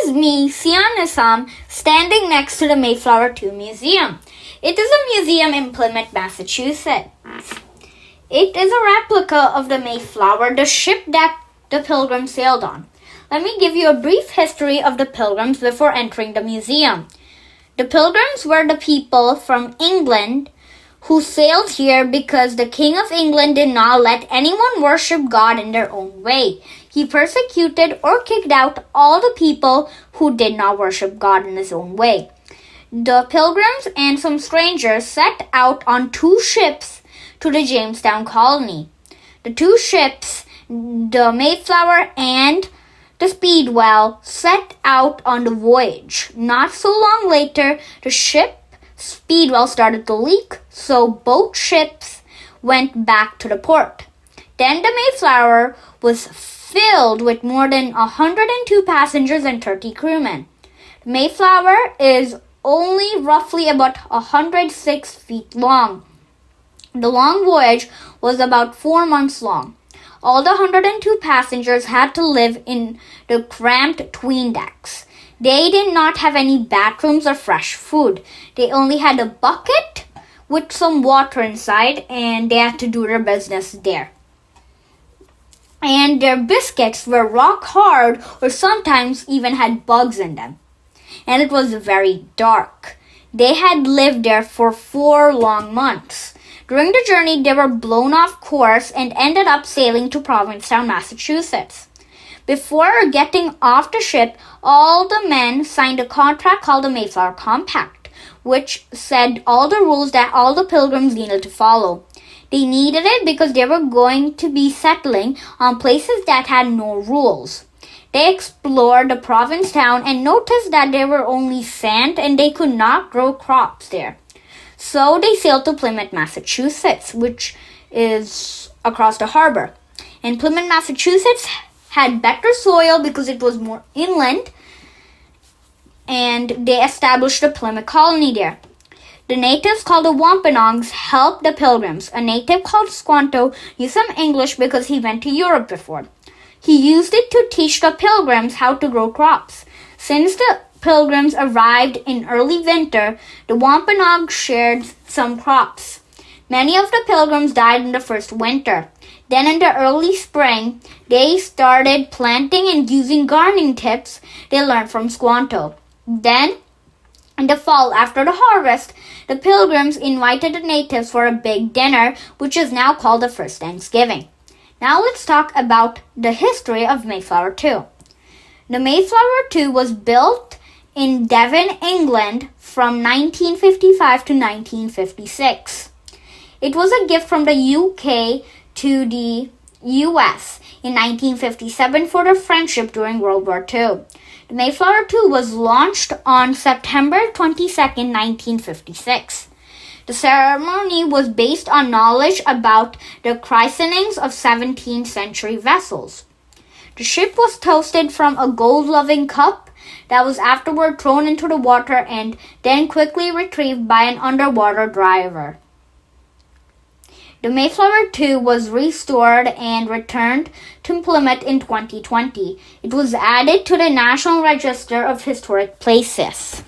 is me, Sian, standing next to the Mayflower 2 Museum. It is a museum in Plymouth, Massachusetts. It is a replica of the Mayflower, the ship that the Pilgrims sailed on. Let me give you a brief history of the Pilgrims before entering the museum. The Pilgrims were the people from England who sailed here because the King of England did not let anyone worship God in their own way. He persecuted or kicked out all the people who did not worship God in his own way. The Pilgrims and some strangers set out on 2 ships to the Jamestown colony. The 2 ships, the Mayflower and the Speedwell, set out on the voyage. Not so long later, the ship Speedwell started to leak, so both ships went back to the port. Then the Mayflower was filled with more than 102 passengers and 30 crewmen. The Mayflower is only roughly about 106 feet long. The long voyage was about 4 months long. All the 102 passengers had to live in the cramped 'tween decks. They did not have any bathrooms or fresh food. They only had a bucket with some water inside, and they had to do their business there. And their biscuits were rock hard or sometimes even had bugs in them. And it was very dark. They had lived there for 4 long months. During the journey, they were blown off course and ended up sailing to Provincetown, Massachusetts. Before getting off the ship, all the men signed a contract called the Mayflower Compact, which said all the rules that all the Pilgrims needed to follow. They needed it because they were going to be settling on places that had no rules. They explored the Provincetown and noticed that there were only sand and they could not grow crops there. So they sailed to Plymouth, Massachusetts, which is across the harbor. And Plymouth, Massachusetts had better soil because it was more inland, and they established a Plymouth colony there. The natives called the Wampanoags helped the Pilgrims. A native called Squanto knew some English because he went to Europe before. He used it to teach the Pilgrims how to grow crops. Since the Pilgrims arrived in early winter, the Wampanoags shared some crops. Many of the Pilgrims died in the first winter. Then in the early spring, they started planting and using gardening tips they learned from Squanto. Then, in the fall, after the harvest, the Pilgrims invited the natives for a big dinner, which is now called the first Thanksgiving. Now let's talk about the history of Mayflower 2. The Mayflower 2 was built in Devon, England from 1955 to 1956. It was a gift from the UK to the US in 1957 for their friendship during World War II. The Mayflower 2 was launched on September 22, 1956. The ceremony was based on knowledge about the christenings of 17th century vessels. The ship was toasted from a gold-loving cup that was afterward thrown into the water and then quickly retrieved by an underwater diver. The Mayflower 2 was restored and returned to Plymouth in 2020. It was added to the National Register of Historic Places.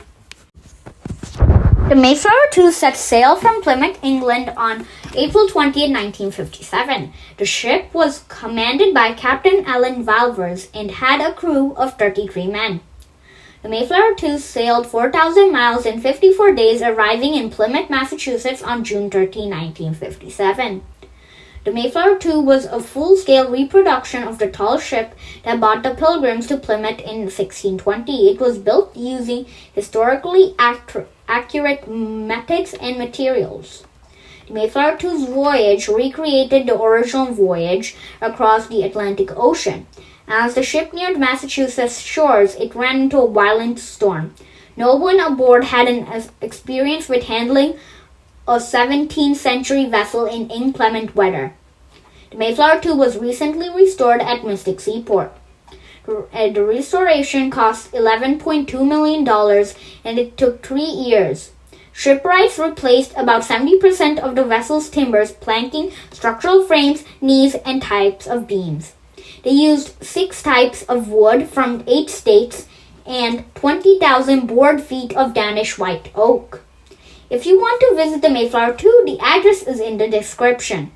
The Mayflower 2 set sail from Plymouth, England on April 20, 1957. The ship was commanded by Captain Alan Valvers and had a crew of 33 men. The Mayflower 2 sailed 4,000 miles in 54 days, arriving in Plymouth, Massachusetts on June 13, 1957. The Mayflower 2 was a full-scale reproduction of the tall ship that brought the Pilgrims to Plymouth in 1620. It was built using historically accurate methods and materials. The Mayflower 2's voyage recreated the original voyage across the Atlantic Ocean. As the ship neared Massachusetts shores, it ran into a violent storm. No one aboard had an experience with handling a 17th century vessel in inclement weather. The Mayflower 2 was recently restored at Mystic Seaport. The restoration cost $11.2 million and it took 3 years. Shipwrights replaced about 70% of the vessel's timbers, planking, structural frames, knees, and types of beams. They used 6 types of wood from 8 states and 20,000 board feet of Danish white oak. If you want to visit the Mayflower too, the address is in the description.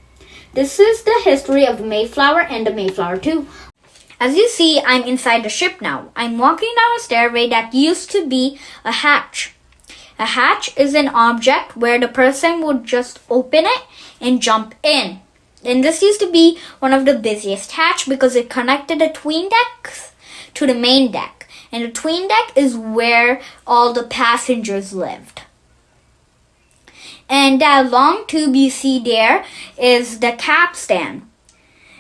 This is the history of the Mayflower and the Mayflower too. As you see, I'm inside the ship now. I'm walking down a stairway that used to be a hatch. A hatch is an object where the person would just open it and jump in. And this used to be one of the busiest hatch because it connected the tween decks to the main deck. And the tween deck is where all the passengers lived. And that long tube you see there is the capstan.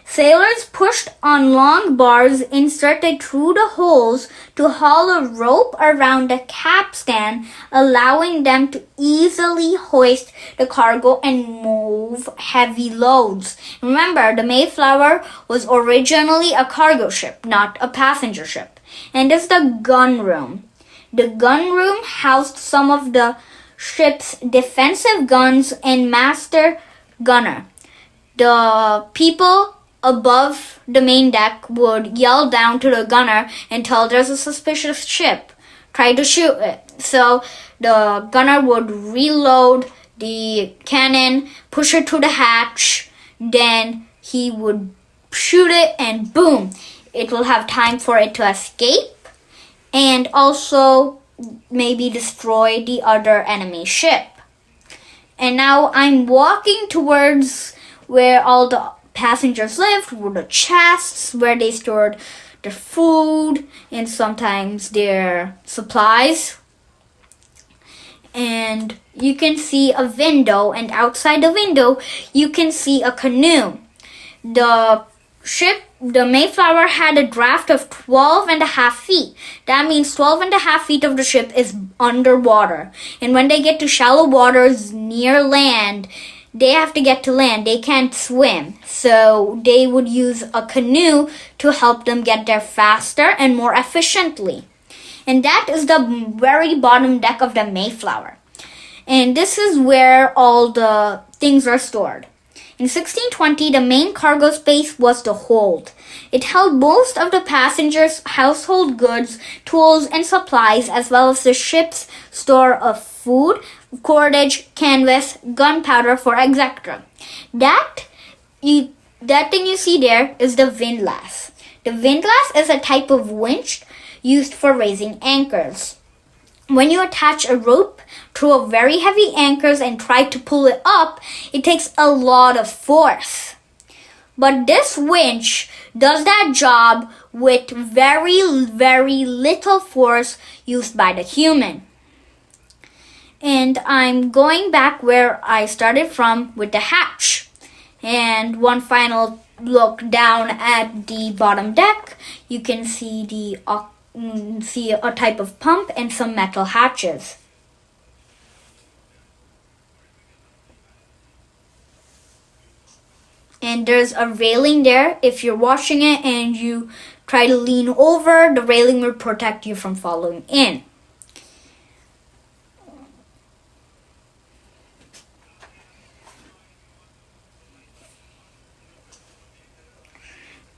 Sailors pushed on long bars inserted through the holes to haul a rope around the capstan, allowing them to easily hoist the cargo and move heavy loads. Remember, the Mayflower was originally a cargo ship, not a passenger ship. And this is the gun room. The gun room housed some of the ship's defensive guns and master gunner. The people above the main deck would yell down to the gunner and tell there's a suspicious ship. Try to shoot it. So the gunner would reload the cannon, push it to the hatch, then he would shoot it and boom, it will have time for it to escape and also maybe destroy the other enemy ship. And now I'm walking towards where all the passengers lived, were the chests where they stored their food and sometimes their supplies. And you can see a window, and outside the window you can see a canoe. The Mayflower had a draft of 12.5 feet. That means 12.5 feet of the ship is underwater. And when they get to shallow waters near land, they have to get to land. They can't swim. So they would use a canoe to help them get there faster and more efficiently. And that is the very bottom deck of the Mayflower. And this is where all the things are stored. In 1620, the main cargo space was the hold. It held most of the passengers' household goods, tools, and supplies, as well as the ship's store of food, cordage, canvas, gunpowder, for etc. That thing you see there is the windlass. The windlass is a type of winch used for raising anchors. When you attach a rope to a very heavy anchors and try to pull it up, it takes a lot of force. But this winch does that job with very, very little force used by the human. And I'm going back where I started from with the hatch. And one final look down at the bottom deck, you can see a type of pump and some metal hatches. And there's a railing there. If you're washing it and you try to lean over, the railing will protect you from falling in.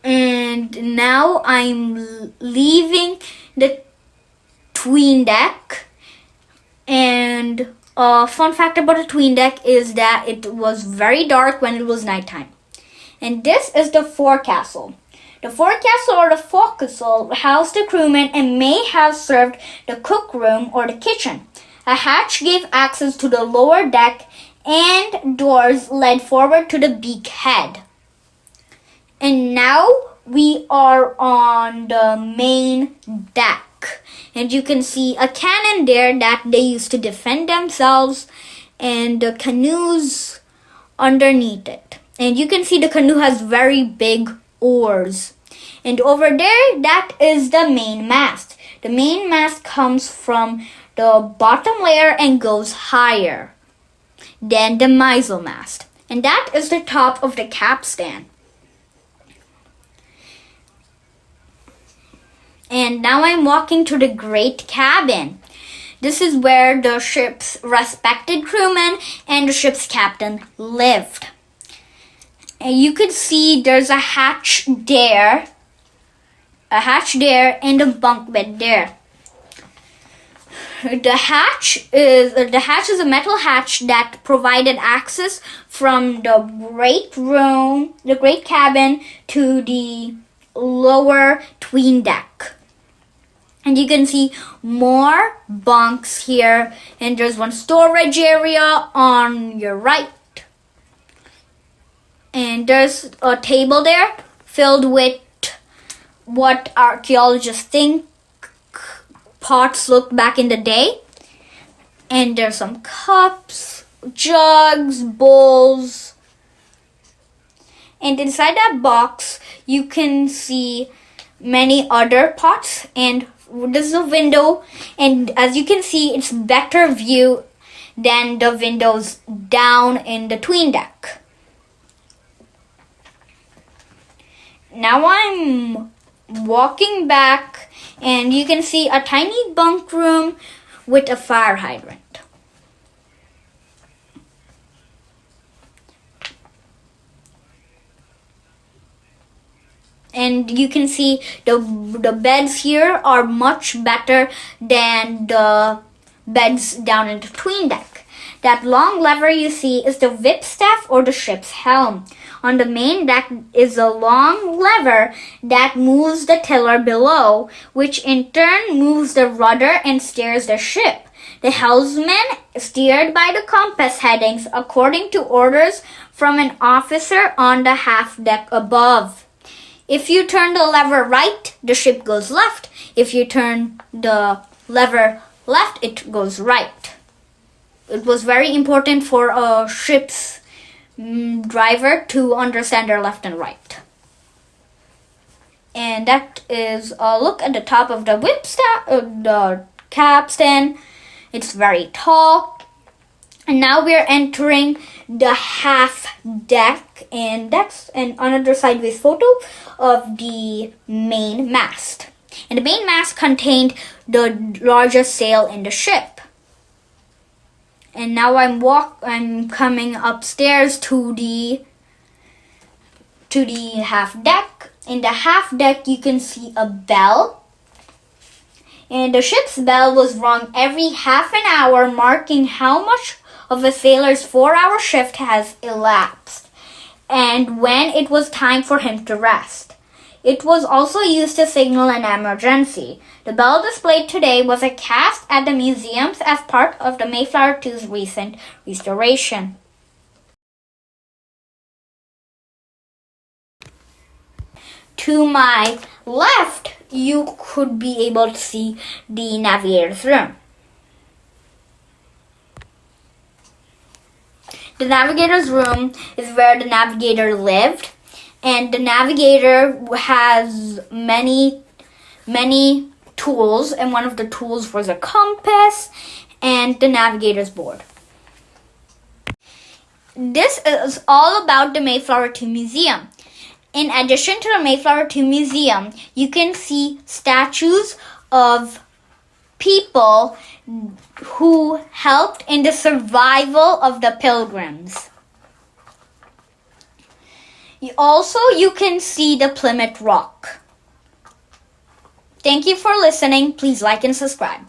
And now I'm leaving the tween deck. And a fun fact about the tween deck is that it was very dark when it was nighttime. And this is the forecastle. The forecastle or the forecastle housed the crewmen and may have served the cook room or the kitchen. A hatch gave access to the lower deck and doors led forward to the beak head. And now we are on the main deck. And you can see a cannon there that they used to defend themselves and the canoes underneath it. And you can see the canoe has very big oars. And over there, that is the main mast. The main mast comes from the bottom layer and goes higher than the mainsail mast. And that is the top of the capstan. And now I'm walking to the great cabin. This is where the ship's respected crewmen and the ship's captain lived. And you could see there's a hatch there, and a bunk bed there. the hatch is a metal hatch that provided access from the great cabin to the lower tween deck. And you can see more bunks here, and there's one storage area on your right. And there's a table there filled with what archaeologists think pots looked back in the day. And there's some cups, jugs, bowls. And inside that box, you can see many other pots. And this is a window. And as you can see, it's better view than the windows down in the tween deck. Now I'm walking back, and you can see a tiny bunk room with a fire hydrant. And you can see the beds here are much better than the beds down in the tween deck. That long lever you see is the whipstaff or the ship's helm. On the main deck is a long lever that moves the tiller below, which in turn moves the rudder and steers the ship. The helmsman steered by the compass headings according to orders from an officer on the half deck above. If you turn the lever right, the ship goes left. If you turn the lever left, it goes right. It was very important for a ship's driver to understand their left and right. And that is a look at the top of the the capstan. It's very tall. And now we're entering the half deck, and that's an another sideways photo of the main mast. And the main mast contained the largest sail in the ship. And now I'm coming upstairs to the half deck. In the half deck you can see a bell. And the ship's bell was rung every half an hour, marking how much of a sailor's 4-hour shift has elapsed, and when it was time for him to rest. It was also used to signal an emergency. The bell displayed today was a cast at the museums as part of the Mayflower 2's recent restoration. To my left, you could be able to see the navigator's room. The navigator's room is where the navigator lived, and the navigator has many tools, and one of the tools was a compass and the navigator's board. This is all about the Mayflower 2 Museum. In addition to the Mayflower 2 Museum, you can see statues of people who helped in the survival of the Pilgrims. You can see the Plymouth Rock. Thank you for listening. Please like and subscribe.